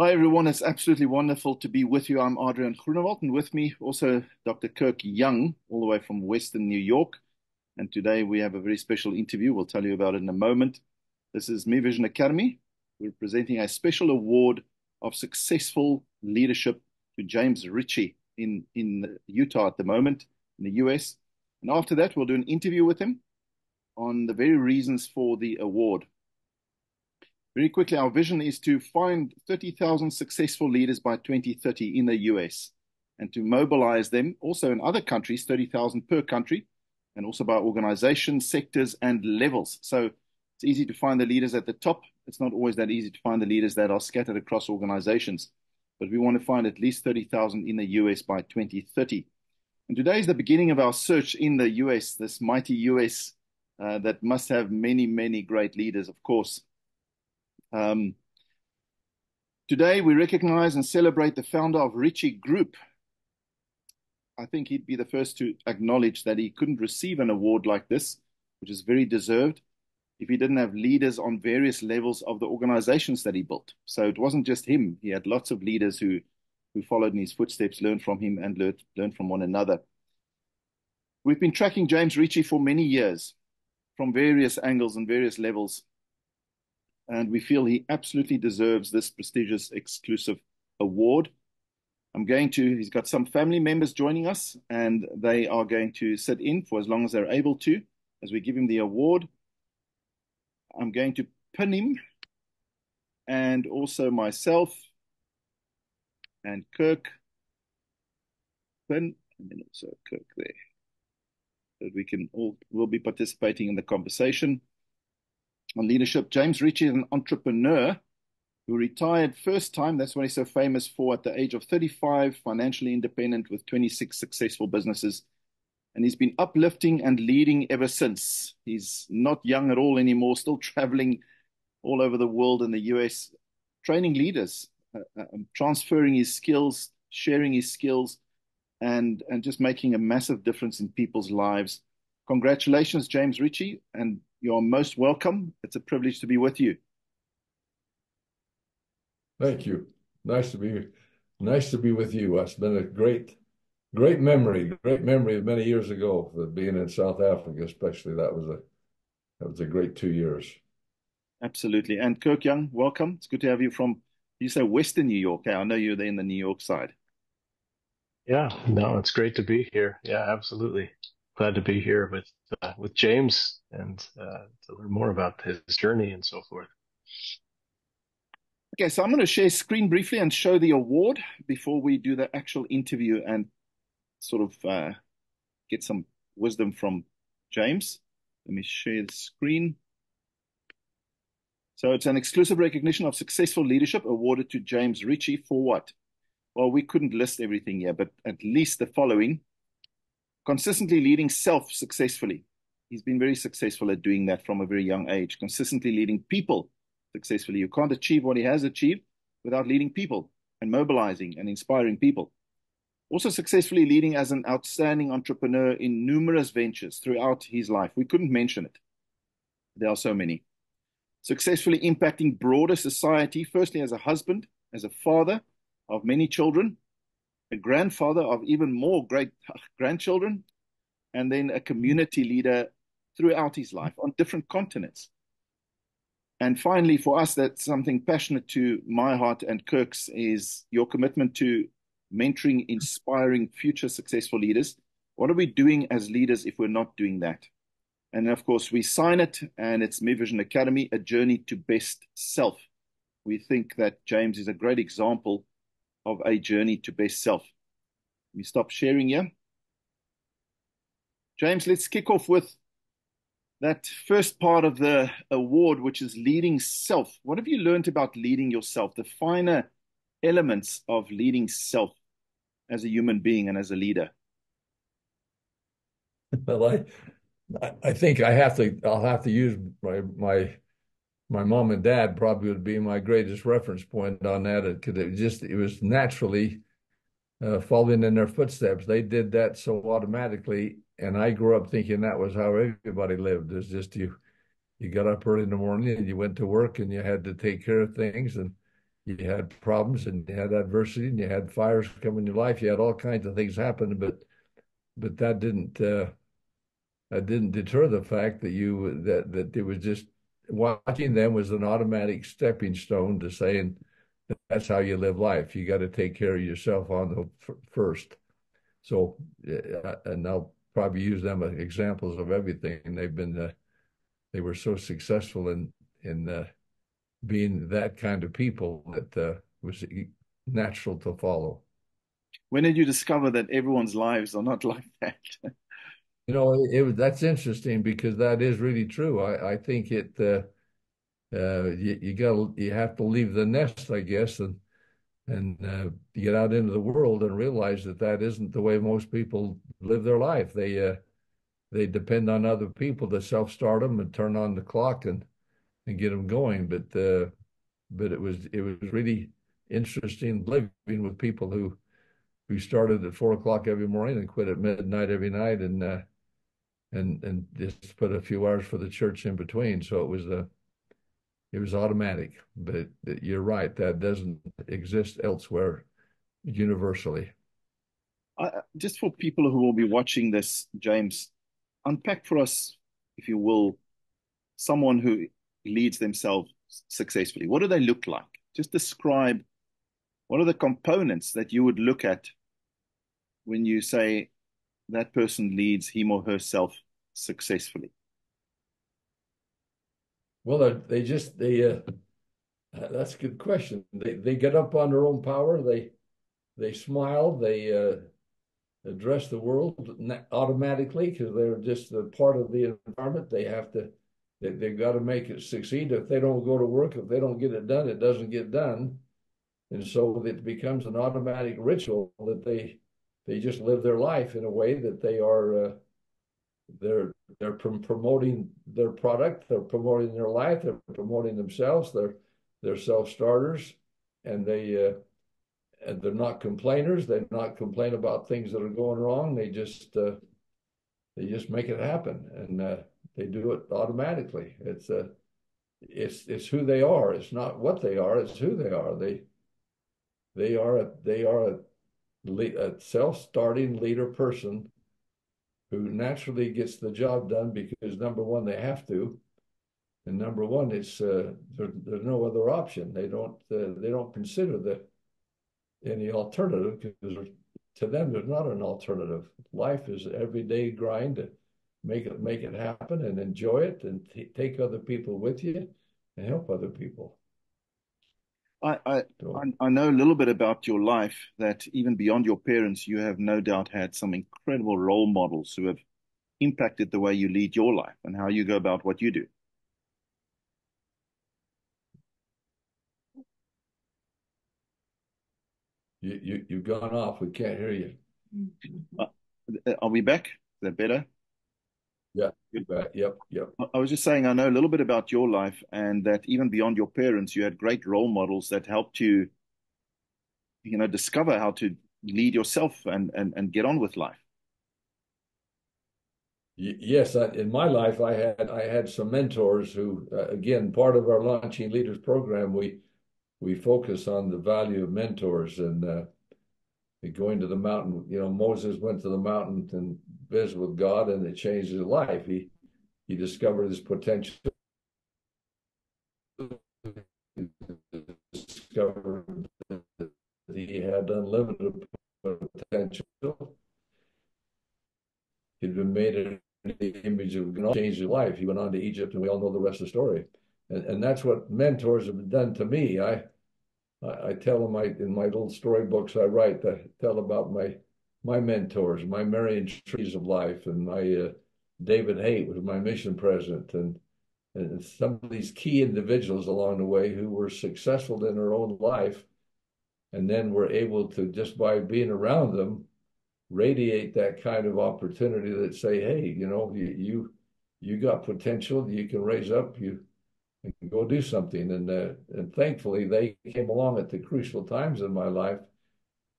Hi, everyone. It's absolutely wonderful to be with you. I'm Adrian Groenewald, and with me also Dr. Kirk Young, all the way from Western New York. And today we have a very special interview. We'll tell you about it in a moment. This is Me Vision Academy. We're presenting a special award of successful leadership to James Ritchie in Utah at the moment, in the US. And after that, we'll do an interview with him on the very reasons for the award. Very quickly, our vision is to find 30,000 successful leaders by 2030 in the US and to mobilize them also in other countries, 30,000 per country, and also by organizations, sectors, and levels. So it's easy to find the leaders at the top. It's not always that easy to find the leaders that are scattered across organizations, but we want to find at least 30,000 in the US by 2030. And today is the beginning of our search in the US, this mighty US that must have many, many great leaders, of course. Um, Today, we recognize and celebrate the founder of Ritchie Group. I think he'd be the first to acknowledge that he couldn't receive an award like this, which is very deserved, if he didn't have leaders on various levels of the organizations that he built. So it wasn't just him. He had lots of leaders who followed in his footsteps, learned from him, and learned from one another. We've been tracking James Ritchie for many years from various angles and various levels, and we feel he absolutely deserves this prestigious exclusive award. He's got some family members joining us, and they are going to sit in for as long as they're able to as we give him the award. I'm going to pin him and also myself and Kirk pin, and then also Kirk there. So that we can all will be participating in the conversation on leadership. James Ritchie is an entrepreneur who retired first time. That's what he's so famous for, at the age of 35, financially independent with 26 successful businesses. And he's been uplifting and leading ever since. He's not young at all anymore, still traveling all over the world in the US, training leaders, transferring his skills, sharing his skills, and just making a massive difference in people's lives. Congratulations, James Ritchie, and you're most welcome. It's a privilege to be with you. Thank you. Nice to be with you. It's been a great memory of many years ago, being in South Africa, especially. That was a great 2 years. Absolutely. And Kirk Young, welcome. It's good to have you from, you say Western New York. I know you're there in the New York side. Yeah, no, it's great to be here. Yeah, absolutely. Glad to be here with James and to learn more about his journey and so forth. Okay, so I'm going to share screen briefly and show the award before we do the actual interview and sort of get some wisdom from James. Let me share the screen. So it's an exclusive recognition of successful leadership awarded to James Ritchie for what? Well, we couldn't list everything here, but at least the following: consistently leading self successfully. He's been very successful at doing that from a very young age, consistently leading people successfully. You can't achieve what he has achieved without leading people and mobilizing and inspiring people. Also, successfully leading as an outstanding entrepreneur in numerous ventures throughout his life. We couldn't mention it. There are so many. Successfully impacting broader society, firstly as a husband, as a father of many children, a grandfather of even more great grandchildren, and then a community leader throughout his life on different continents. And finally, for us, that's something passionate to my heart and Kirk's, is your commitment to mentoring, inspiring future successful leaders. What are we doing as leaders if we're not doing that? And of course, we sign it, and it's Me Vision Academy, a journey to best self. We think that James is a great example of a journey to best self. Let me stop sharing here. James, let's kick off with that first part of the award, which is leading self. What have you learned about leading yourself, the finer elements of leading self as a human being and as a leader? Well, I think I'll have to use my mom and dad probably would be my greatest reference point on that, because it was naturally following in their footsteps. They did that so automatically, and I grew up thinking that was how everybody lived. It's just you got up early in the morning and you went to work and you had to take care of things, and you had problems and you had adversity and you had fires come in your life. You had all kinds of things happen, but that didn't deter the fact that that it was just watching them was an automatic stepping stone to saying that's how you live life. You got to take care of yourself on the first. So, and I'll probably use them as examples of everything. They were so successful in being that kind of people that was natural to follow. When did you discover that everyone's lives are not like that? That's interesting because that is really true. I think you have to leave the nest, I guess, and get out into the world and realize that that isn't the way most people live their life. They depend on other people to self-start them and turn on the clock and get them going. But it was really interesting living with people who started at 4 o'clock every morning and quit at midnight every night and just put a few hours for the church in between. So it was automatic. But you're right, that doesn't exist elsewhere universally. Just for people who will be watching this, James, unpack for us, if you will, someone who leads themselves successfully. What do they look like? Just describe what are the components that you would look at when you say that person leads him or herself successfully. Well, they that's a good question. They get up on their own power. They smile. They address the world automatically because they're just a part of the environment. They've got to make it succeed. If they don't go to work, if they don't get it done, it doesn't get done. And so it becomes an automatic ritual that they just live their life in a way that they're promoting their product, they're promoting their life, they're promoting themselves, they're self-starters, and they're not complainers. They not complain about things that are going wrong. They just make it happen, and they do it automatically. It's who they are. It's not what they are. It's who they are. They are a self-starting leader person who naturally gets the job done because number one they have to, and number one it's there's no other option. They don't consider any alternative because to them there's not an alternative. Life is everyday grind to make it happen and enjoy it and take other people with you and help other people. I, I So, I know a little bit about your life that even beyond your parents, you have no doubt had some incredible role models who have impacted the way you lead your life and how you go about what you do. you've gone off. We can't hear you. Uh, are we back? Is that better? Yeah, you bet. Yep, yep. I was just saying, I know a little bit about your life and that even beyond your parents, you had great role models that helped you, discover how to lead yourself and get on with life. Yes, in my life, I had some mentors who, again, part of our Launching Leaders program, we focus on the value of mentors and going to the mountain. Moses went to the mountain and visited with God, and it changed his life. He discovered his potential, discovered that he had unlimited potential. He'd been made in the image of God, changed his life. He went on to Egypt, and we all know the rest of the story. And that's what mentors have done to me. I tell them in my little storybooks I write, I tell about my mentors, my Marion Trees of Life, and my David Haight was my mission president, and some of these key individuals along the way who were successful in their own life, and then were able to, just by being around them, radiate that kind of opportunity that say, hey, you got potential, you can raise up, you can go do something. And thankfully they came along at the crucial times in my life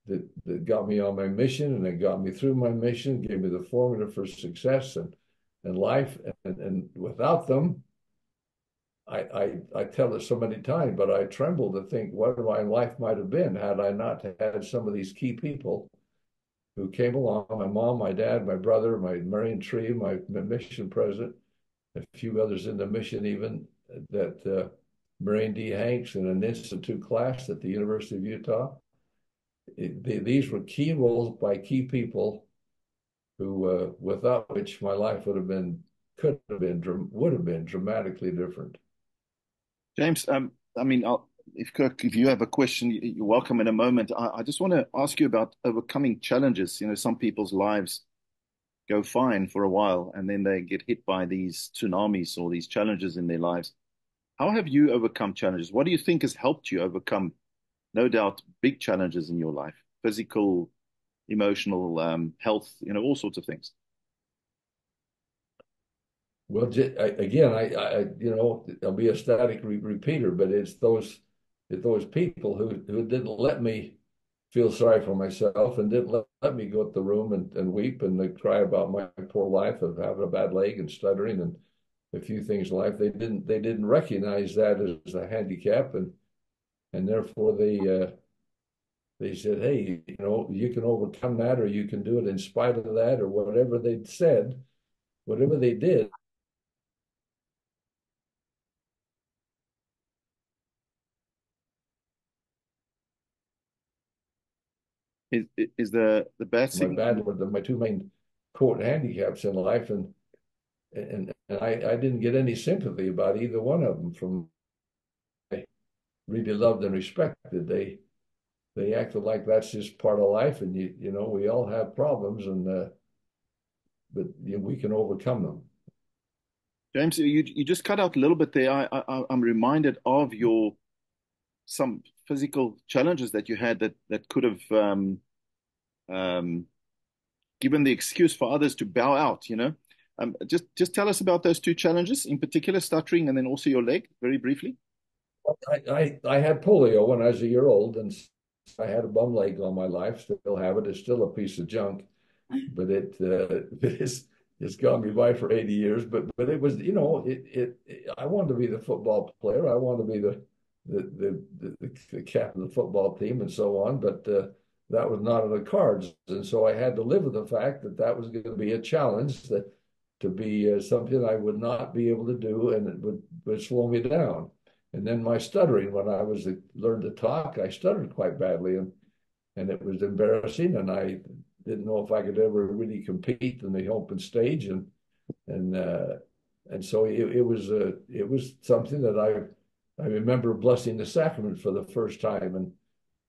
that got me on my mission and that got me through my mission, gave me the formula for success and life. And without them, I tell it so many times, but I tremble to think what my life might have been had I not had some of these key people who came along, my mom, my dad, my brother, my Marion Tree, my mission president, a few others in the mission even, that Marion D. Hanks in an institute class at the University of Utah. These were key roles by key people who, without which my life would have been dramatically different. James, I mean, if Kirk, if you have a question, you're welcome in a moment. I just want to ask you about overcoming challenges. You know, some people's lives go fine for a while and then they get hit by these tsunamis or these challenges in their lives. How have you overcome challenges? What do you think has helped you overcome, no doubt, big challenges in your life, physical, emotional, health, you know, all sorts of things? Well, again, you know, I'll be a static repeater, but it's those people who didn't let me feel sorry for myself and didn't let me go to the room and weep and cry about my poor life of having a bad leg and stuttering and a few things in life. They didn't recognize that as a handicap, and therefore they said, hey, you know, you can overcome that, or you can do it in spite of that, or whatever they said, whatever they did. Is the bad My signal? bad were my two main quote handicaps in life, and I didn't get any sympathy about either one of them from I really loved and respected. They acted like that's just part of life, and you know we all have problems, and but you know, we can overcome them. James, you just cut out a little bit there. I'm reminded of your some physical challenges that you had that could have um, given the excuse for others to bow out, you know. Just tell us about those two challenges, in particular, stuttering and then also your leg, very briefly. I had polio when I was a year old, and I had a bum leg all my life. Still have it. It's still a piece of junk, but it's gone me by for 80 years. But it was, you know, I wanted to be the football player. I wanted to be the captain of the football team and so on. But that was not in the cards, and so I had to live with the fact that that was going to be a challenge, that to be something I would not be able to do, and it would slow me down. And then my stuttering, when I was learned to talk, I stuttered quite badly, and it was embarrassing, and I didn't know if I could ever really compete in the open stage, and uh, and so it was something that I remember blessing the sacrament for the first time,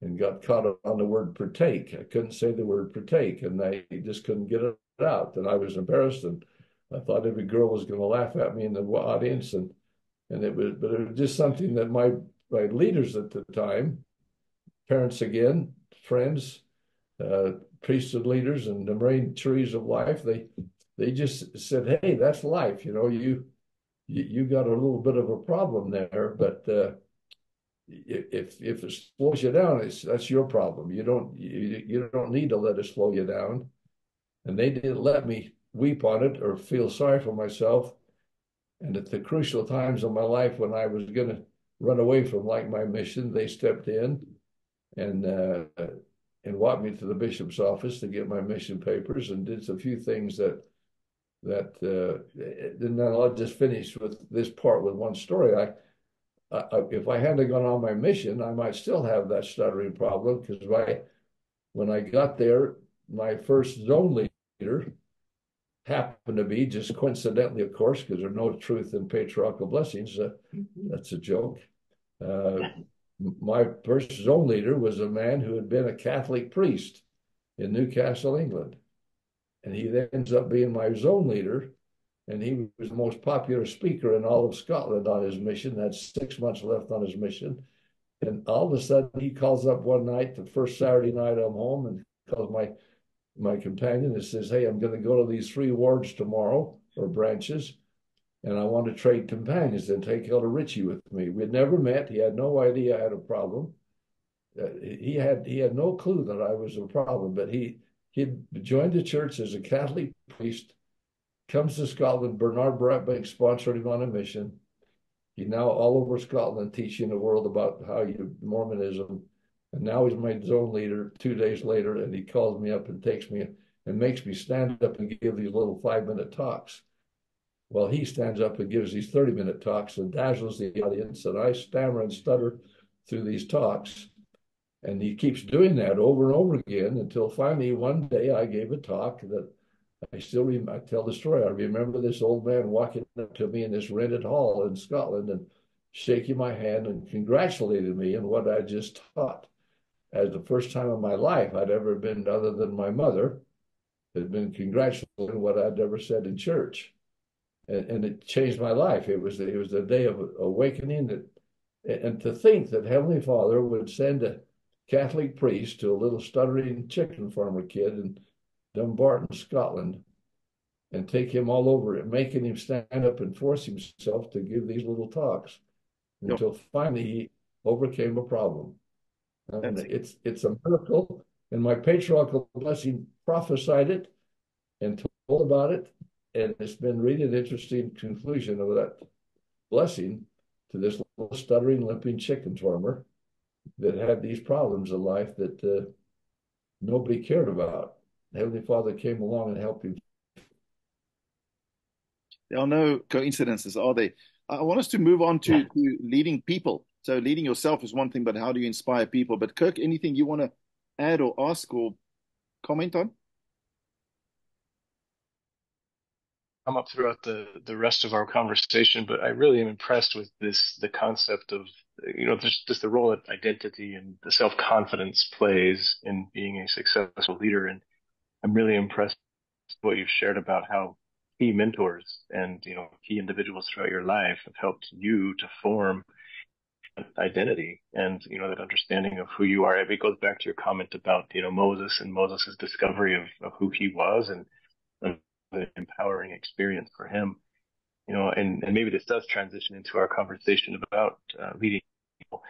and got caught on the word partake. I couldn't say the word partake, and I just couldn't get it out, and I was embarrassed, and I thought every girl was going to laugh at me in the audience, and but it was just something that my leaders at the time, parents again, friends, uh, priesthood leaders, and the main trees of life, they just said, "Hey, that's life. You know, you got a little bit of a problem there, but if it slows you down, that's your problem. You don't need to let it slow you down." And they didn't let me weep on it or feel sorry for myself. And at the crucial times of my life when I was going to run away from like my mission, they stepped in and walked me to the bishop's office to get my mission papers and did a few things then I'll just finish with this part with one story. If I hadn't gone on my mission, I might still have that stuttering problem, because when I got there, my first zone leader happened to be, just coincidentally, of course, because there's no truth in patriarchal blessings. That's a joke. Uh, my first zone leader was a man who had been a Catholic priest in Newcastle, England. And he then ends up being my zone leader. And he was the most popular speaker in all of Scotland on his mission. Had 6 months left on his mission. And all of a sudden, he calls up one night, the first Saturday night I'm home, and calls my companion and says, "Hey, I'm going to go to these 3 wards tomorrow, or branches, and I want to trade companions and take Elder Ritchie with me." We'd never met. He had no idea I had a problem. He had no clue that I was a problem, but he'd joined the church as a Catholic priest, comes to Scotland. Bernard Bratbank sponsored him on a mission, He's now all over Scotland teaching the world about how you Mormonism. And now he's my zone leader 2 days later, and he calls me up and takes me and makes me stand up and give these little 5-minute talks. Well, he stands up and gives these 30-minute talks and dazzles the audience, and I stammer and stutter through these talks. And he keeps doing that over and over again until finally one day I gave a talk that I tell the story. I remember this old man walking up to me in this rented hall in Scotland and shaking my hand and congratulating me on what I just taught. As the first time in my life I'd ever been, other than my mother, had been congratulating what I'd ever said in church. And it changed my life. It was a day of awakening and to think that Heavenly Father would send a Catholic priest to a little stuttering chicken farmer kid in Dumbarton, Scotland, and take him all over it, making him stand up and force himself to give these little talks Yep. until finally he overcame a problem. And That's it's a miracle. And my patriarchal blessing prophesied it and told about it. And it's been really an interesting conclusion of that blessing to this little stuttering, limping chicken farmer that had these problems in life that nobody cared about. Heavenly Father came along and helped him. There are no coincidences, are there? I want us to move on to leading people. So leading yourself is one thing, but how do you inspire people? But Kirk, anything you want to add or ask or comment on? Come up throughout the rest of our conversation, but I really am impressed with the concept of just the role that identity and the self-confidence plays in being a successful leader. And I'm really impressed with what you've shared about how key mentors and key individuals throughout your life have helped you to form identity and that understanding of who you are. It goes back to your comment about Moses and Moses's discovery of who he was, and an empowering experience for him. And maybe this does transition into our conversation about leading people.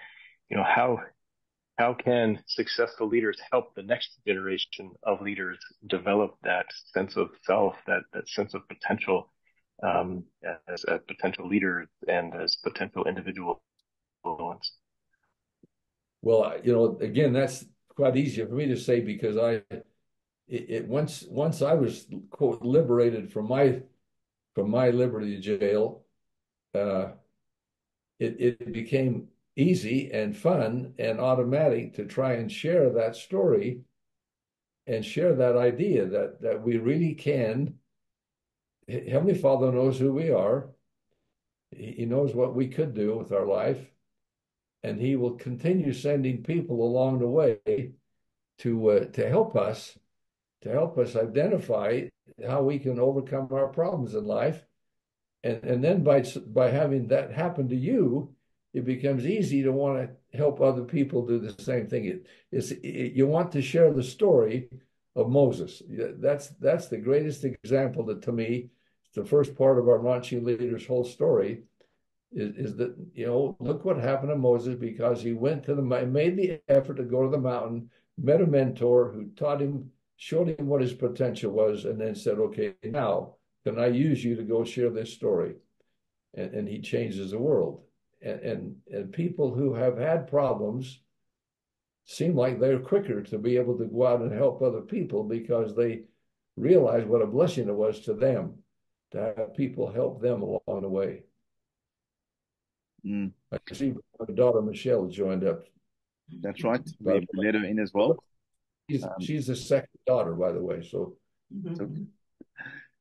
How can successful leaders help the next generation of leaders develop that sense of self, that sense of potential, as potential leaders and as potential individual influence? Well, again, that's quite easy for me to say because once I was quote liberated from my Liberty jail, uh, it became easy and fun and automatic to try and share that story and share that idea that we really can. Heavenly Father knows who we are. He knows what we could do with our life, and He will continue sending people along the way to help us identify how we can overcome our problems in life. And then by having that happen to you, it becomes easy to want to help other people do the same thing. You want to share the story of Moses. That's the greatest example that, to me, the first part of our launching leaders' whole story is that, look what happened to Moses because he made the effort to go to the mountain, met a mentor who taught him, showed him what his potential was, and then said, okay, now can I use you to go share this story? And he changes the world. And people who have had problems seem like they're quicker to be able to go out and help other people because they realize what a blessing it was to them to have people help them along the way. Mm, I see my daughter Michelle joined up. that's right. But We've let her in as well. she's the second daughter, by the way. So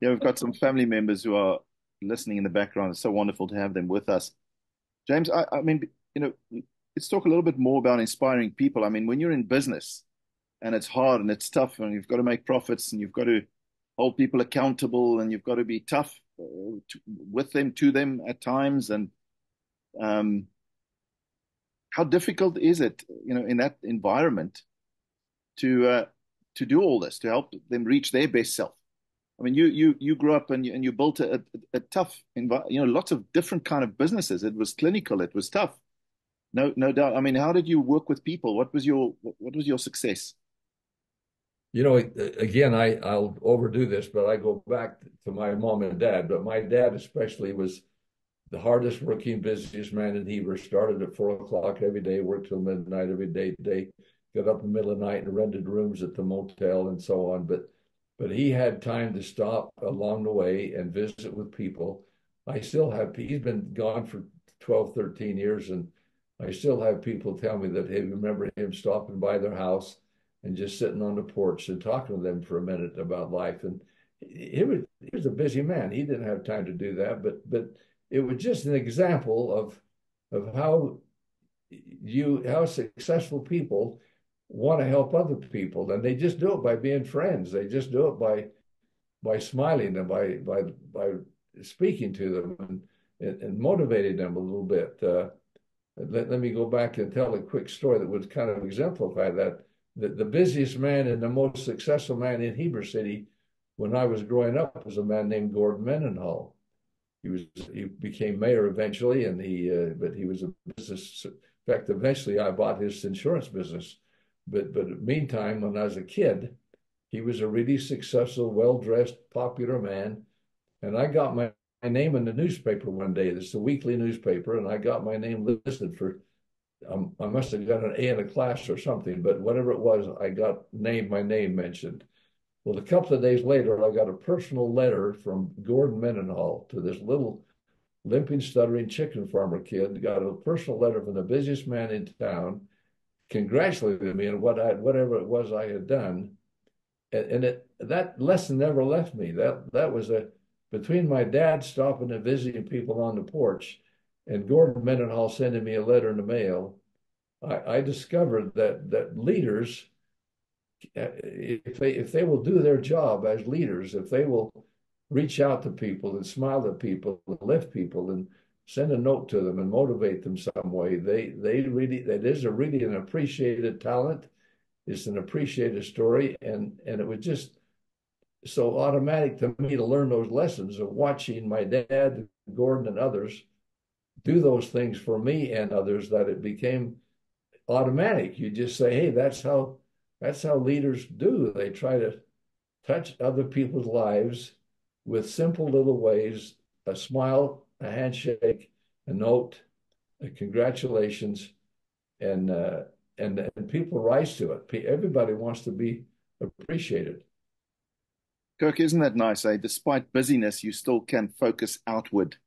Yeah, we've got some family members who are listening in the background. It's so wonderful to have them with us. James, I mean, let's talk a little bit more about inspiring people. I mean, when you're in business and it's hard and it's tough and you've got to make profits and you've got to hold people accountable and you've got to be tough with them, to them at times. And um, how difficult is it, in that environment to do all this, to help them reach their best self? I mean, you grew up and you built a tough lots of different kind of businesses. It was clinical. It was tough. No doubt. I mean, how did you work with people? What was your success? Again, I'll overdo this, but I go back to my mom and dad. But my dad especially was the hardest working, busiest man in Heber. Started at 4 o'clock every day, worked till midnight every day, got up in the middle of the night and rented rooms at the motel and so on. But he had time to stop along the way and visit with people. I still have, he's been gone for 12, 13 years, and I still have people tell me that they remember him stopping by their house and just sitting on the porch and talking to them for a minute about life. And he was a busy man. He didn't have time to do that, but it was just an example of how successful people want to help other people, and they just do it by being friends. They just do it by smiling and by speaking to them and motivating them a little bit. Let me go back and tell a quick story that would kind of exemplify that. The busiest man and the most successful man in Heber City when I was growing up was a man named Gordon Mendenhall. He became mayor eventually, and but he was a business. In fact, eventually I bought his insurance business. But meantime, when I was a kid, he was a really successful, well-dressed, popular man, and I got my name in the newspaper one day. It's a weekly newspaper, and I got my name listed for. I must have got an A in a class or something, but whatever it was, I got my name mentioned. Well, a couple of days later, I got a personal letter from Gordon Mendenhall to this little limping, stuttering chicken farmer kid. Got a personal letter from the busiest man in town, congratulating me on whatever it was I had done, and that lesson never left me. That was between my dad stopping and visiting people on the porch, and Gordon Mendenhall sending me a letter in the mail. I discovered that leaders, if they will do their job as leaders, if they will reach out to people and smile at people and lift people and send a note to them and motivate them some way, they really, that is a really an appreciated talent. It's an appreciated story, and it was just so automatic to me to learn those lessons of watching my dad, Gordon, and others do those things for me and others, that it became automatic. You just say, hey, that's how leaders do. They try to touch other people's lives with simple little ways: a smile, a handshake, a note, a congratulations, and people rise to it. Everybody wants to be appreciated. Kirk, isn't that nice, eh? Despite busyness, you still can focus outward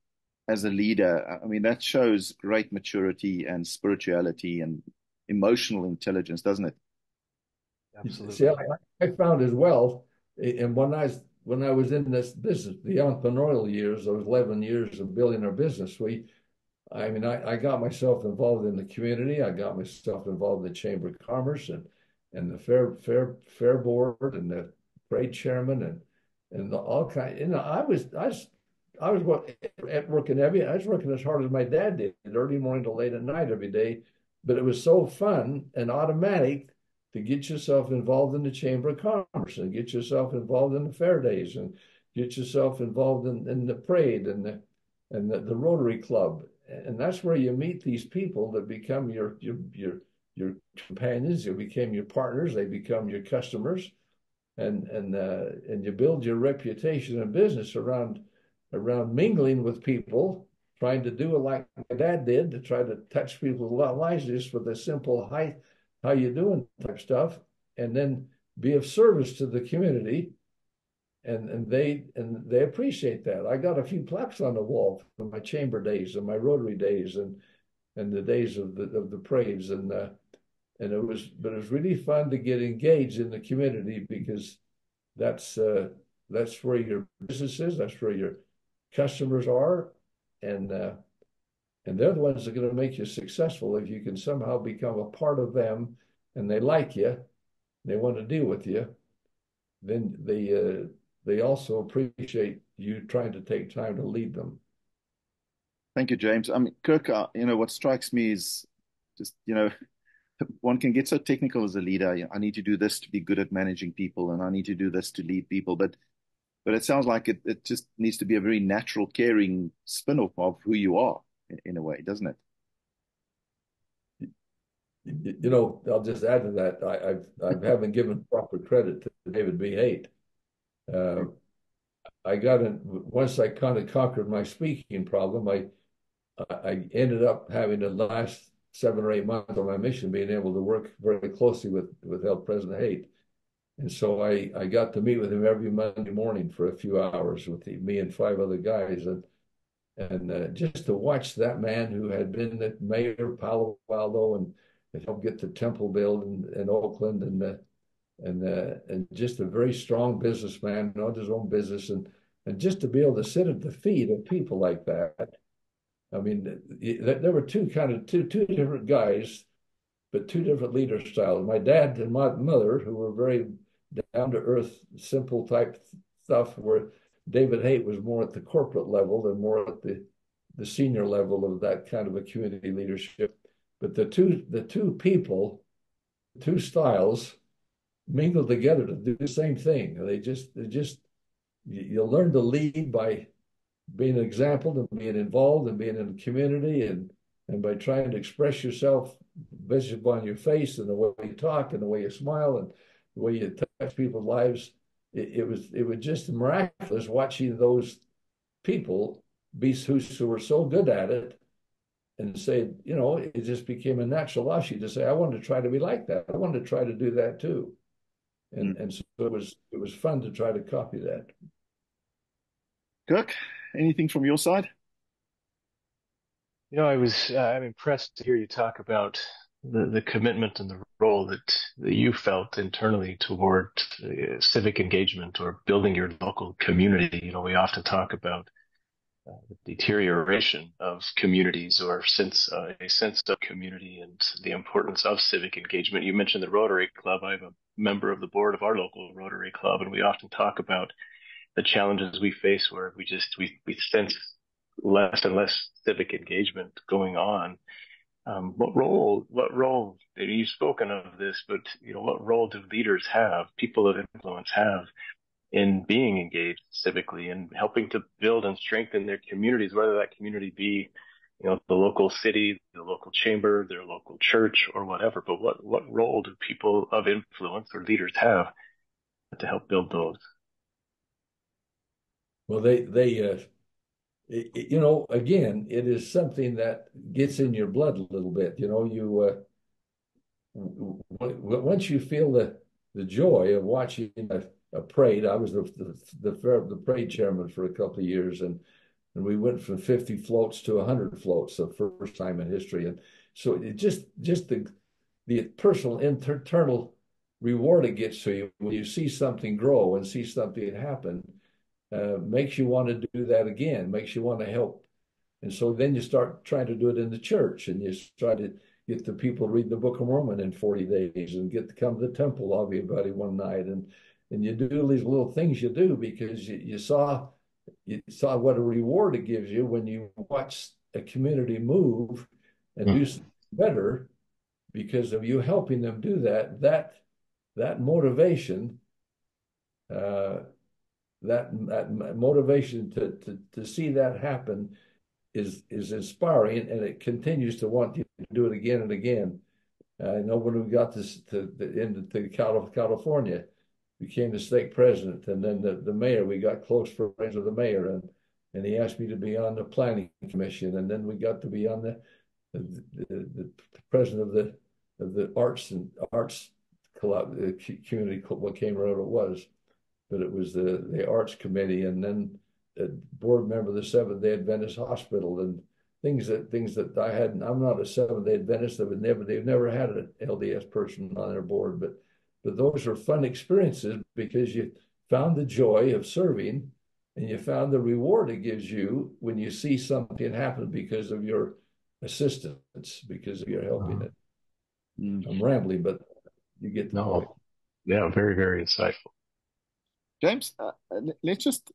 as a leader. I mean, that shows great maturity and spirituality and emotional intelligence, doesn't it? See, Absolutely. I found as well, and when I was in this business, the entrepreneurial years, those 11 years of building our business, I got myself involved in the community. I got myself involved in the Chamber of Commerce and the fair board and the parade chairman and all kind. I was working as hard as my dad did, early morning to late at night every day. But it was so fun and automatic to get yourself involved in the Chamber of Commerce and get yourself involved in the fair days and get yourself involved in the parade and the Rotary Club. And that's where you meet these people that become your companions. They become your partners. They become your customers, and you build your reputation in business around mingling with people, trying to do it like my dad did, to try to touch people's lives just with a simple "hi, how you doing" type stuff, and then be of service to the community. And they appreciate that. I got a few plaques on the wall from my chamber days and my Rotary days and the days of the parades, and it was really fun to get engaged in the community, because that's where your business is, that's where your customers are, and they're the ones that are going to make you successful if you can somehow become a part of them, and they like you, they want to deal with you. Then they also appreciate you trying to take time to lead them. Thank you, James. I mean, Kirk, what strikes me is just, one can get so technical as a leader. I need to do this to be good at managing people, and I need to do this to lead people. But it sounds like it just needs to be a very natural, caring spin-off of who you are in a way, doesn't it? I'll just add to that. I haven't given proper credit to David B. Haight. I got in once I kind of conquered my speaking problem. I ended up having the last 7 or 8 months of my mission being able to work very closely with El President Haight. And so I got to meet with him every Monday morning for a few hours with me and 5 other guys. And just to watch that man who had been the mayor of Palo Alto and helped get the temple built in Oakland and just a very strong businessman, owned his own business, and just to be able to sit at the feet of people like that. I mean, there were two different guys, but two different leader styles. My dad and my mother, who were very down to earth, simple type stuff, where David Haight was more at the corporate level and more at the senior level of that kind of a community leadership. But the two people, two styles, mingled together to do the same thing. They just you learn to lead by being an example and being involved and being in the community and by trying to express yourself visible on your face and the way you talk and the way you smile and the way you touch people's lives. It was just miraculous watching those people be who were so good at it and say, it just became a natural offshoot to say, I wanted to try to be like that. I wanted to try to do that too. And so it was fun to try to copy that. Kirk, anything from your side? I'm impressed to hear you talk about the commitment and the role that you felt internally toward civic engagement or building your local community. We often talk about the deterioration of communities or a sense of community and the importance of civic engagement. You mentioned the Rotary Club. I'm a member of the board of our local Rotary Club, and we often talk about the challenges we face where we sense less and less civic engagement going on. What role, you've spoken of this, but what role do leaders have, people of influence have in being engaged civically and helping to build and strengthen their communities, whether that community be, the local city, the local chamber, their local church or whatever, but what role do people of influence or leaders have to help build those? Well, again, it is something that gets in your blood a little bit. Once you feel the joy of watching a parade. I was the parade chairman for a couple of years, and we went from 50 floats to 100 floats, the first time in history. And so it just the personal internal reward it gets to you when you see something grow and see something happen, makes you want to do that again, makes you want to help. And so then you start trying to do it in the church, and you try to get the people to read the Book of Mormon in 40 days and get to come to the temple everybody one night. And you do these little things you do because you saw what a reward it gives you when you watch a community move and do something better because of you helping them do that. That motivation, that motivation to see that happen is inspiring, and it continues to want you to do it again and again. I know when we got this into California, became the stake president, and then the mayor. We got close friends with the mayor, and he asked me to be on the planning commission, and then we got to be on the president of the arts community. What came out it was, but it was the arts committee, and then a board member of the Seventh-day Adventist Hospital, and things that I hadn't. I'm not a Seventh-day Adventist. They've never had an LDS person on their board, but those are fun experiences because you found the joy of serving, and you found the reward it gives you when you see something happen because of your assistance, because of your helping it. I'm rambling, but you get the point. Yeah, very, very insightful. James, let's just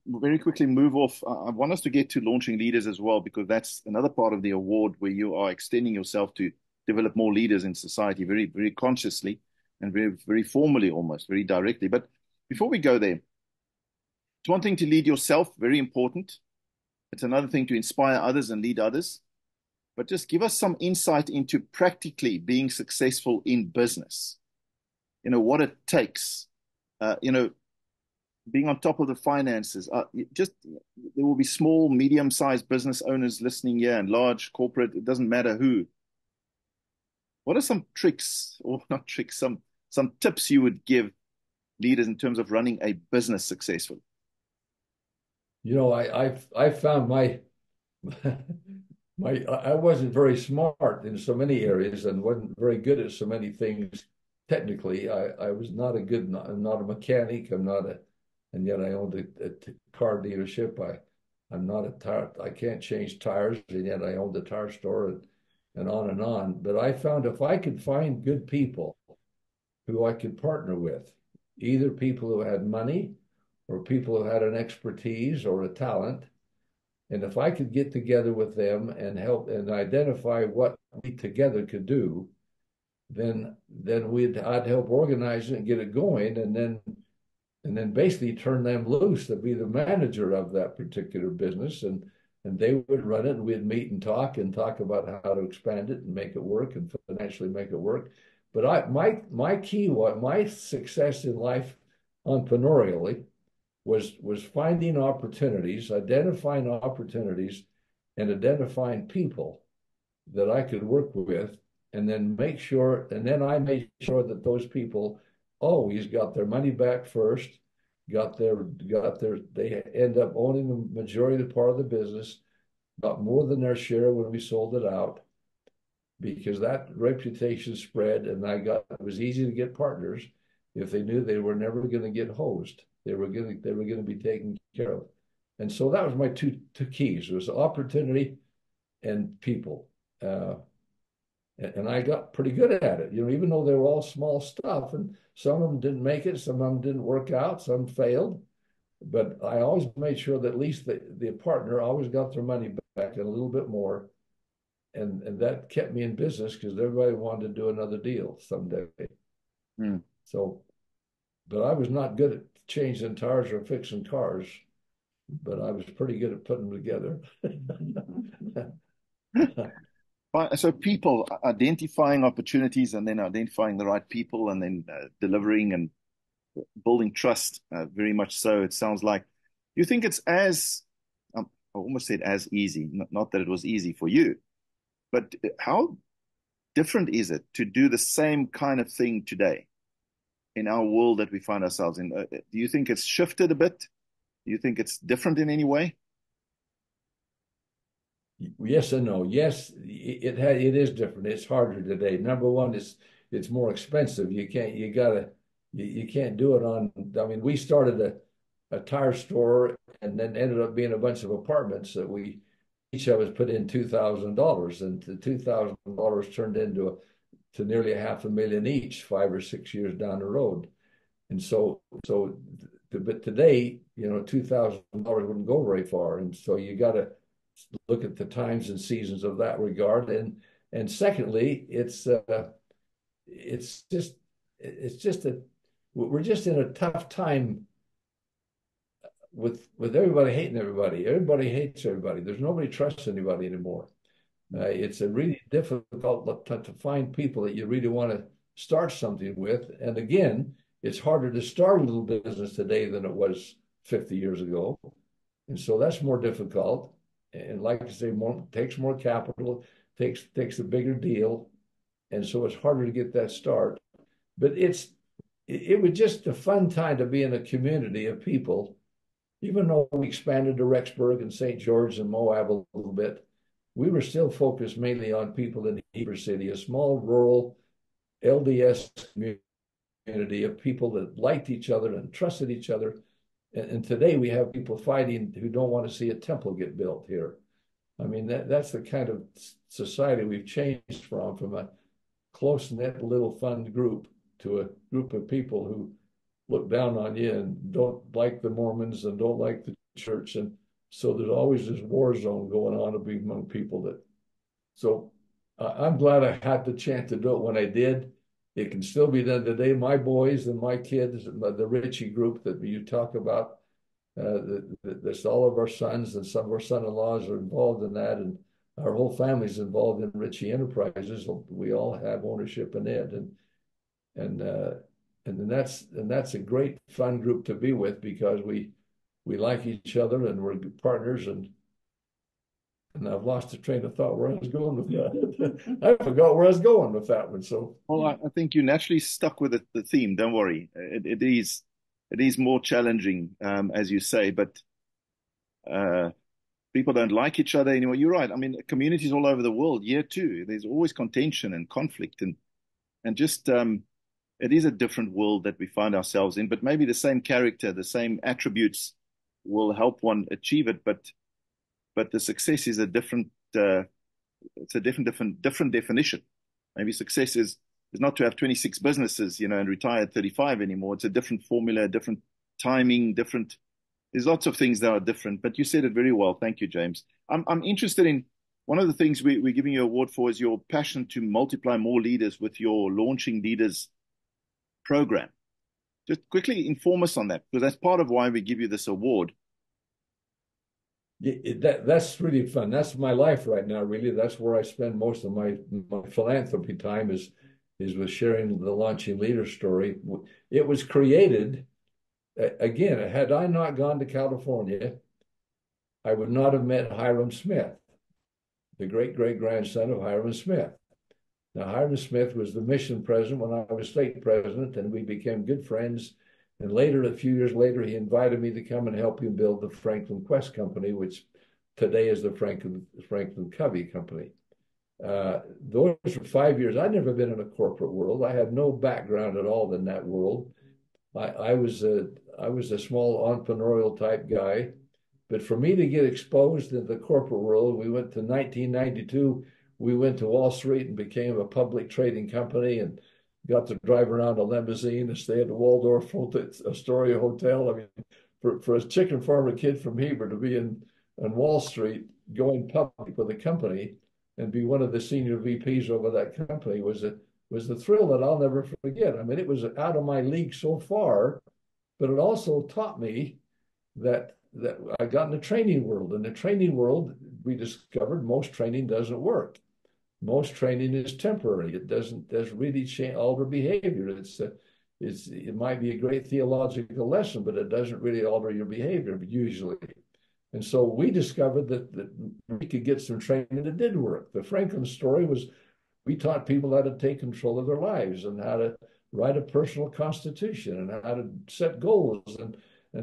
very quickly move off. I want us to get to launching leaders as well, because that's another part of the award where you are extending yourself to develop more leaders in society very, very consciously and very, very formally, almost very directly. But before we go there, it's one thing to lead yourself, very important. It's another thing to inspire others and lead others. But just give us some insight into practically being successful in business. What it takes. being on top of the finances. Just there will be small, medium-sized business owners listening here and large corporate. It doesn't matter who. What are some tricks, or not tricks, some tips you would give leaders in terms of running a business successfully? I found I wasn't very smart in so many areas and wasn't very good at so many things technically. I was not a good, I'm not a mechanic. And yet I owned a car dealership. I'm not a tire, I can't change tires, and yet I owned a tire store and on and on. But I found if I could find good people who I could partner with, either people who had money or people who had an expertise or a talent, and if I could get together with them and help and identify what we together could do, then I'd help organize it and get it going, and then basically turn them loose to be the manager of that particular business, and they would run it, and we'd meet and talk about how to expand it and make it work and financially make it work. But my key, what my success in life entrepreneurially was finding opportunities, identifying opportunities, and identifying people that I could work with, and then I made sure that those people always got their money back first, they end up owning the majority of the part of the business, got more than their share when we sold it out, because that reputation spread, and it was easy to get partners if they knew they were never going to get hosed. They were going to be taken care of. And so that was my two keys. It was opportunity and people. And I got pretty good at it, even though they were all small stuff, and some of them didn't make it, some of them didn't work out, some failed. But I always made sure that at least the partner always got their money back and a little bit more. And that kept me in business because everybody wanted to do another deal someday. Hmm. So, but I was not good at changing tires or fixing cars, but I was pretty good at putting them together. So people identifying opportunities and then identifying the right people and then delivering and building trust, very much so. It sounds like you think it's I almost said as easy, not that it was easy for you, but how different is it to do the same kind of thing today in our world that we find ourselves in? Do you think it's shifted a bit? Do you think it's different in any way? Yes and no. Yes, it is different. It's harder today. Number one, it's more expensive. You can't do it on. I mean, we started a tire store and then ended up being a bunch of apartments that we each of us put in $2,000, and the $2,000 turned to nearly $500,000 each 5 or 6 years down the road. And but today, $2,000 wouldn't go very far, and so you got to look at the times and seasons of that regard. And secondly, it's just we're just in a tough time with everybody hating everybody. Everybody hates everybody. There's nobody trusts anybody anymore. It's a really difficult to find people that you really want to start something with. And again, it's harder to start a little business today than it was 50 years ago. And so that's more difficult. And like I say, takes more capital, takes a bigger deal. And so it's harder to get that start. But it was just a fun time to be in a community of people. Even though we expanded to Rexburg and St. George and Moab a little bit, we were still focused mainly on people in Heber City, a small rural LDS community of people that liked each other and trusted each other. And today we have people fighting who don't want to see a temple get built here. I mean, that's the kind of society we've changed from a close-knit little fun group to a group of people who look down on you and don't like the Mormons and don't like the church. And so there's always this war zone going on among people so I'm glad I had the chance to do it when I did. It can still be done today. My boys and my kids, the Ritchie group that you talk about, that's all of our sons and some of our son-in-laws are involved in that, and our whole family's involved in Ritchie Enterprises. We all have ownership in it, and and that's a great fun group to be with because we like each other and we're good partners and I've lost the train of thought where I was going with that. I forgot where I was going with that one. So Well, I think you naturally stuck with the theme. Don't worry. It is more challenging, as you say, but uh, people don't like each other anymore. You're right. I mean, communities all over the world, year two, there's always contention and conflict and just it is a different world that we find ourselves in, but maybe the same character, the same attributes will help one achieve it, but the success is a different it's a different definition. Maybe success is not to have 26 businesses, and retire at 35 anymore. It's a different formula, different timing, different. There's lots of things that are different, but you said it very well. Thank you, James. I'm interested in one of the things we're giving you an award for is your passion to multiply more leaders with your Launching Leaders program. Just quickly inform us on that, because that's part of why we give you this award. that's really fun. That's my life right now, really. That's where I spend most of my philanthropy time is with sharing the Launching Leader story. It was created, again, had I not gone to California, I would not have met Hiram Smith, the great-great-grandson of Hiram Smith. Now, Hiram Smith was the mission president when I was state president, and we became good friends. And later, a few years later, he invited me to come and help him build the Franklin Quest Company, which today is the Franklin Covey Company. Those were 5 years. I'd never been in a corporate world. I had no background at all in that world. I was a small entrepreneurial type guy, but for me to get exposed in the corporate world, we went to 1992. We went to Wall Street and became a public trading company and got to drive around a limousine and stay at the Waldorf Astoria Hotel. I mean, for a chicken farmer kid from Heber to be in Wall Street going public with a company and be one of the senior VPs over that company was a thrill that I'll never forget. I mean, it was out of my league so far, but it also taught me that I got in the training world. In the training world, we discovered most training doesn't work. Most training is temporary. It doesn't really alter behavior. It might be a great theological lesson, but it doesn't really alter your behavior usually. And so we discovered that we could get some training that did work. The Franklin story was we taught people how to take control of their lives and how to write a personal constitution and how to set goals and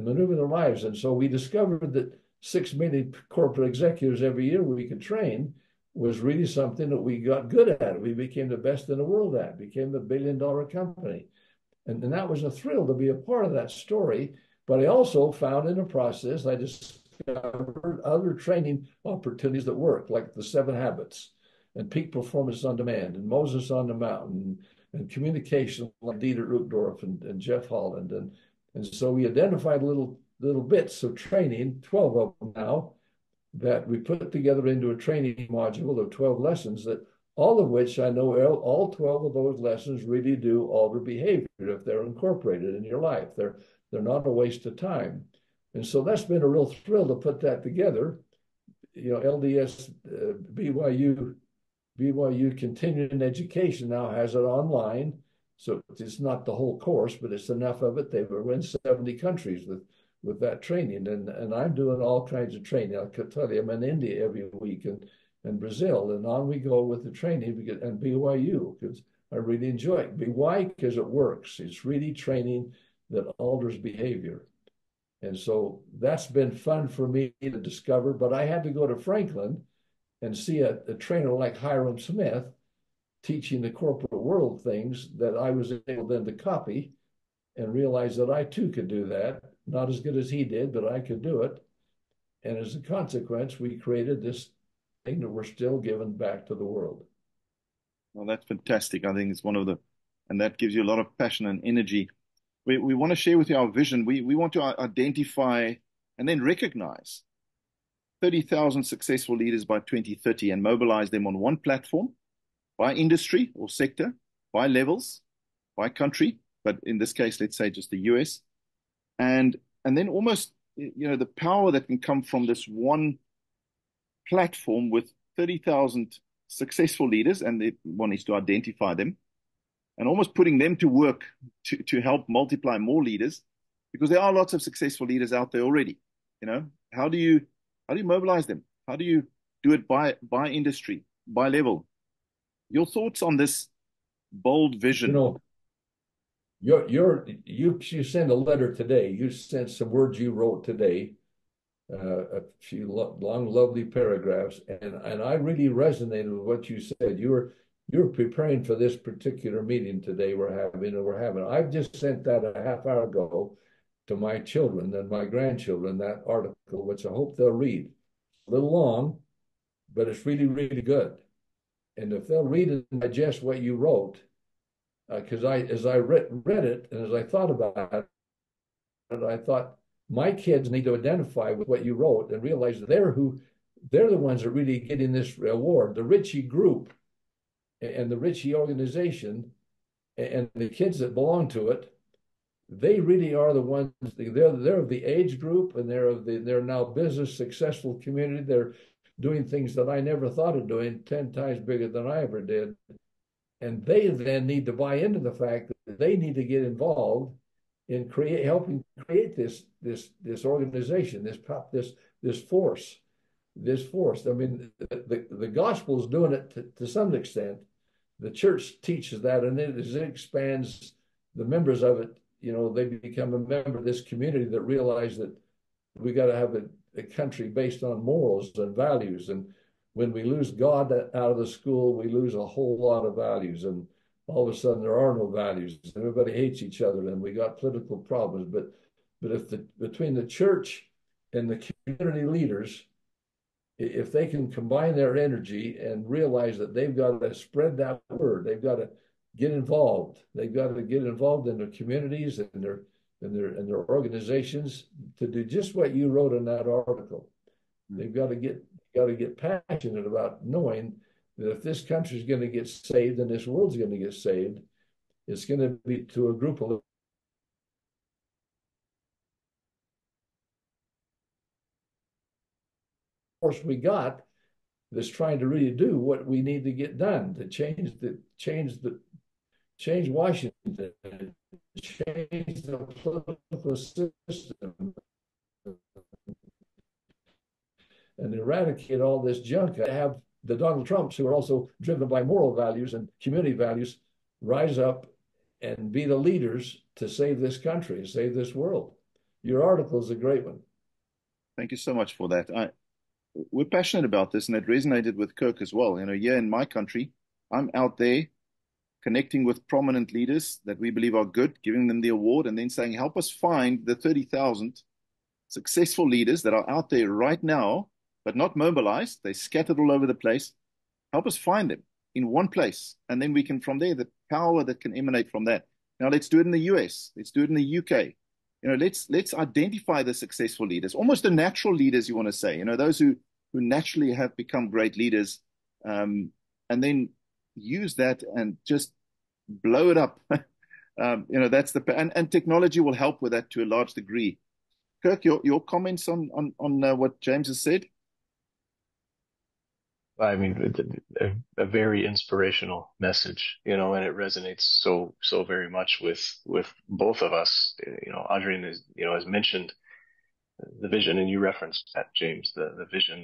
maneuver their lives. And so we discovered that 6 million corporate executives every year we could train was really something that we got good at. We became the best in the world at, became the billion-dollar company. And that was a thrill to be a part of that story. But I also found in the process, I discovered other training opportunities that work, like the 7 Habits and Peak Performance on Demand and Moses on the Mountain and communication like Dieter Uchtdorf and Jeff Holland. And so we identified little bits of training, 12 of them now, that we put together into a training module of 12 lessons that all of which I know all 12 of those lessons really do alter behavior if they're incorporated in your life. They're not a waste of time. And so that's been a real thrill to put that together. LDS, BYU Continuing Education now has it online. So it's not the whole course, but it's enough of it. They've been in 70 countries with that training. And I'm doing all kinds of training. I could tell you I'm in India every week and Brazil. And on we go with the training and BYU because I really enjoy it. Why? Because it works. It's really training that alters behavior. And so that's been fun for me to discover. But I had to go to Franklin and see a trainer like Hiram Smith teaching the corporate world things that I was able then to copy and realize that I too could do that. Not as good as he did, but I could do it. And as a consequence, we created this thing that we're still giving back to the world. Well, that's fantastic. I think it's and that gives you a lot of passion and energy. We want to share with you our vision. We want to identify and then recognize 30,000 successful leaders by 2030 and mobilize them on one platform by industry or sector, by levels, by country, but in this case, let's say just the US. And then almost, the power that can come from this one platform with 30,000 successful leaders, and one is to identify them, and almost putting them to work to help multiply more leaders, because there are lots of successful leaders out there already. You know, how do you mobilize them? How do you do it by industry, by level? Your thoughts on this bold You vision? know, you sent a letter today. You sent some words you wrote today, a few long, lovely paragraphs, and I really resonated with what you said. You're preparing for this particular meeting today we're having. I've just sent that a half hour ago to my children and my grandchildren, that article, which I hope they'll read. A little long, but it's really, really good. And if they'll read and digest what you wrote, because as I read it and as I thought about it, I thought my kids need to identify with what you wrote and realize that they're the ones that really getting this award. The Ritchie group and the Ritchie organization and the kids that belong to it, they really are the ones. They're of the age group, and they're now business successful community. They're doing things that I never thought of doing, 10 times bigger than I ever did. And they then need to buy into the fact that they need to get involved in helping create this organization, this force. I mean, the gospel is doing it to some extent. The church teaches that, and as it expands, the members of it, they become a member of this community that realize that we got to have a country based on morals and values. And when we lose God out of the school, we lose a whole lot of values. And all of a sudden, there are no values. Everybody hates each other, and we got political problems. But if between the church and the community leaders, if they can combine their energy and realize that they've got to spread that word, they've got to get involved. They've got to get involved in their communities and their organizations to do just what you wrote in that article. They've got to get passionate about knowing that if this country is going to get saved and this world's going to get saved, it's going to be to a group of force we got that's trying to really do what we need to get done to change Washington, change the political system, and eradicate all this junk. Have the Donald Trumps, who are also driven by moral values and community values, rise up and be the leaders to save this country, save this world. Your article is a great one. Thank you so much for that. We're passionate about this, and it resonated with Kirk as well. Here in my country, I'm out there connecting with prominent leaders that we believe are good, giving them the award, and then saying, help us find the 30,000 successful leaders that are out there right now, but not mobilized. They're scattered all over the place. Help us find them in one place. And then we can, from there, the power that can emanate from that. Now, let's do it in the US. Let's do it in the UK. Let's identify the successful leaders, almost the natural leaders, you want to say, those who naturally have become great leaders, and then use that and just blow it up. That's and technology will help with that to a large degree. Kirk, your comments on what James has said? I mean, a very inspirational message, and it resonates so very much with both of us. Adrian has mentioned the vision, and you referenced that, James, the vision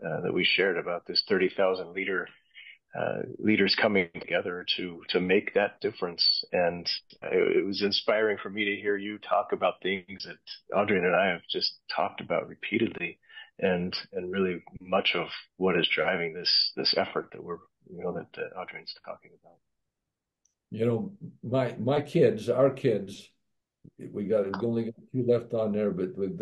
that we shared about this 30,000 leaders coming together to make that difference. And it was inspiring for me to hear you talk about things that Adrian and I have just talked about repeatedly, and really much of what is driving this effort that Adrian's talking about. My kids, our kids, we only got two left on there, but with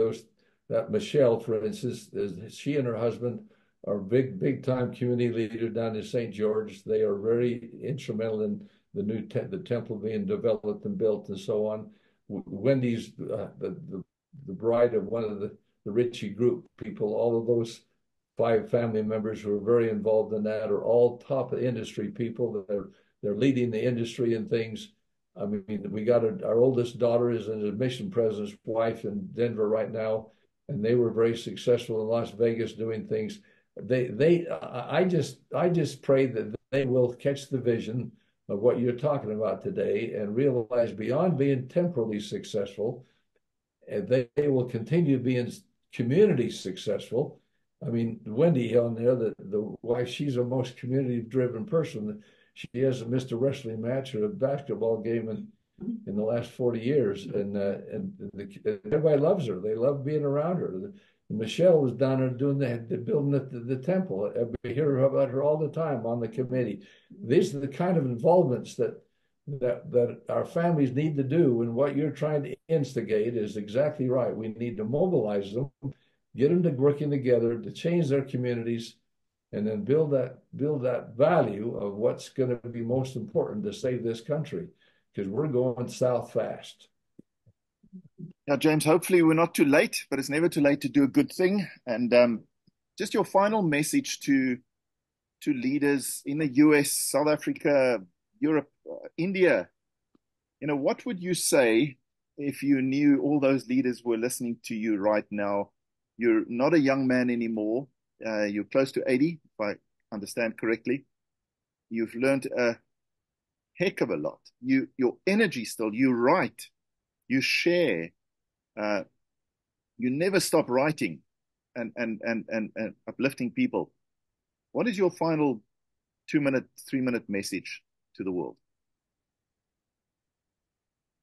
that Michelle, for instance, she and her husband are big time community leaders down in St. George. They are very instrumental in the temple being developed and built and so on. Wendy's the bride of one of the Ritchie group people. All of those 5 family members who are very involved in that are all top industry people. They're leading the industry and things. I mean, we got our oldest daughter is an admission president's wife in Denver right now, and they were very successful in Las Vegas doing things. I just pray that they will catch the vision of what you're talking about today and realize beyond being temporally successful, and they will continue being community successful. I mean, Wendy on there, the wife, she's a most community-driven person. She hasn't missed a wrestling match or a basketball game in the last 40 years, and everybody loves her. They love being around her. Michelle was down there doing the building the temple. We hear about her all the time on the committee. These are the kind of involvements that our families need to do, and what you're trying to instigate is exactly right. We need to mobilize them, get them to working together to change their communities, and then build that value of what's going to be most important to save this country, because we're going south fast. Now, James, hopefully we're not too late, but it's never too late to do a good thing. And just your final message to leaders in the US, South Africa, Europe, India. What would you say if you knew all those leaders were listening to you right now? You're not a young man anymore. You're close to 80, if I understand correctly. You've learned a heck of a lot. Your energy still, you write, you share, uh, you never stop writing and uplifting people. What is your final 2 minute, 3 minute message to the world?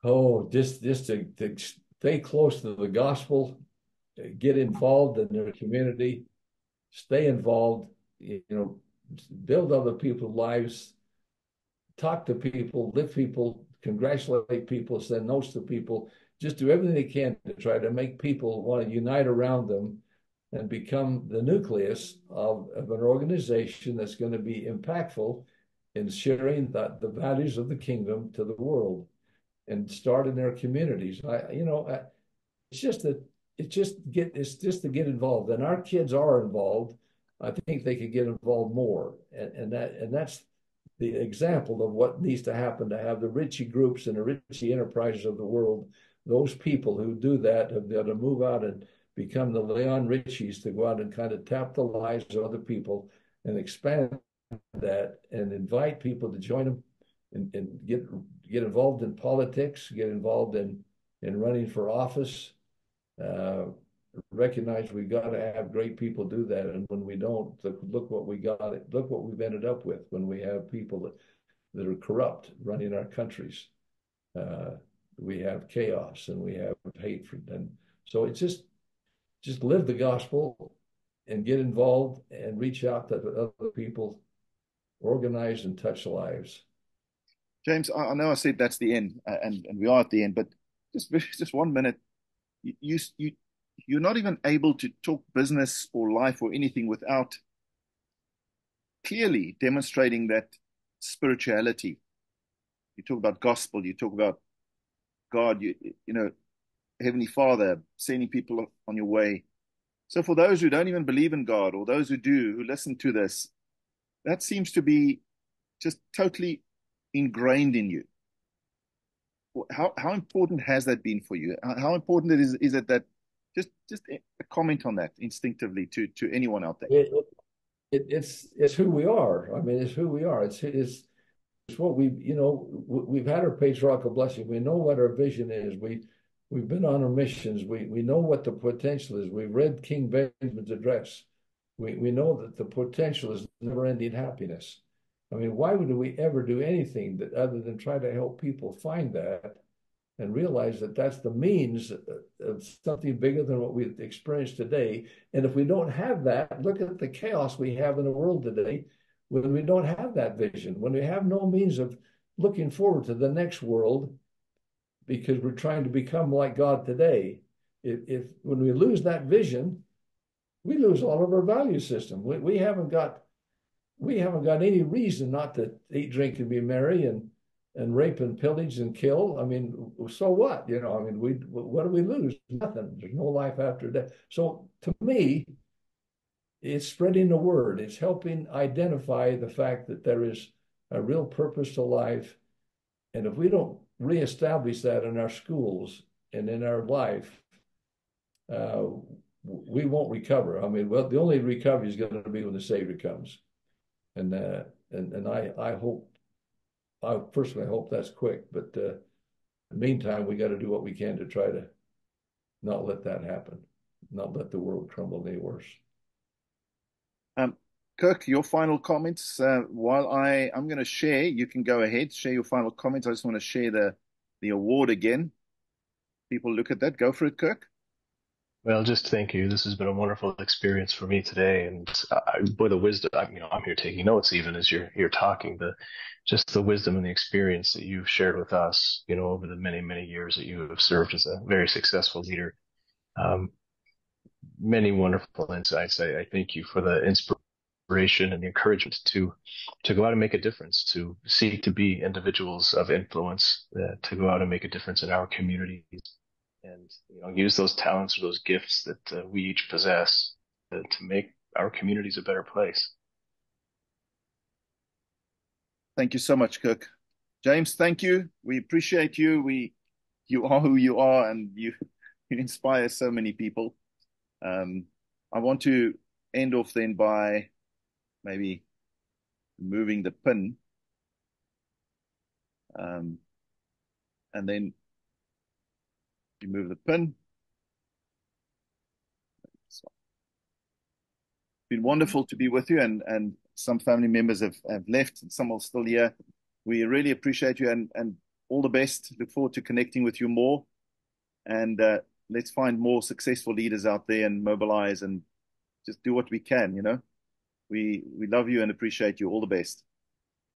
Oh, just to stay close to the gospel, get involved in their community, stay involved, build other people's lives, talk to people, lift people, congratulate people, send notes to people, just do everything they can to try to make people want to unite around them and become the nucleus of an organization that's going to be impactful in sharing the values of the kingdom to the world and start in their communities. It's just that it's just to get involved, and our kids are involved. I think they could get involved more, and that's the example of what needs to happen to have the Ritchie groups and the Ritchie enterprises of the world. Those people who do that have got to move out and become the Leon Ritchies, to go out and kind of tap the lives of other people and expand that and invite people to join them and get involved in politics, get involved in running for office. Uh, Recognize we got to have great people do that, and when we don't, look what we got. Look what we've ended up with when we have people that are corrupt running our countries. Uh, we have chaos and we have hatred, and so it's just live the gospel and get involved and reach out to other people, organize and touch lives. James, I know I said that's the end, and we are at the end, but just 1 minute. You you're not even able to talk business or life or anything without clearly demonstrating that spirituality. You talk about gospel, you talk about God, you know, Heavenly Father, sending people on your way. So for those who don't even believe in God, or those who do, who listen to this, that seems to be just totally ingrained in you. How important has that been for you? How important is it that just a comment on that instinctively to anyone out there? It's who we are. I mean, it's who we are. It's what we've had our patriarchal blessing. We know what our vision is. We've been on our missions. We know what the potential is. We've read King Benjamin's address. We know that the potential is never-ending happiness. I mean, why would we ever do anything that other than try to help people find that and realize that that's the means of something bigger than what we experience today? And if we don't have that, look at the chaos we have in the world today when we don't have that vision, when we have no means of looking forward to the next world because we're trying to become like God today. If when we lose that vision, we lose all of our value system. We haven't got any reason not to eat, drink, and be merry and rape and pillage and kill. I mean, so what? I mean, what do we lose? Nothing. There's no life after death. So to me, it's spreading the word. It's helping identify the fact that there is a real purpose to life. And if we don't reestablish that in our schools and in our life, we won't recover. I mean, well, the only recovery is going to be when the Savior comes. And I hope personally hope that's quick, but in the meantime, we got to do what we can to try to not let that happen, not let the world crumble any worse. Um, Kirk, your final comments. While I'm going to share, you can go ahead, share your final comments. I just want to share the award again. People look at that. Go for it, Kirk. Well, just thank you. This has been a wonderful experience for me today, and boy, the wisdom. I'm here taking notes even as you're talking. Just the wisdom and the experience that you've shared with us, over the many years that you have served as a very successful leader. Um, Many wonderful insights. I thank you for the inspiration and the encouragement to go out and make a difference, to seek to be individuals of influence, to go out and make a difference in our communities, and use those talents or those gifts that we each possess to make our communities a better place. Thank you so much, Kirk. James, thank you. We appreciate you. You are who you are, and you inspire so many people. Um, I want to end off then by maybe moving the pin, um, and then you move the pin. It's been wonderful to be with you, and some family members have left, and some are still here. We really appreciate you, and all the best. Look forward to connecting with you more, and let's find more successful leaders out there and mobilize and just do what we can. We love you and appreciate you. All the best.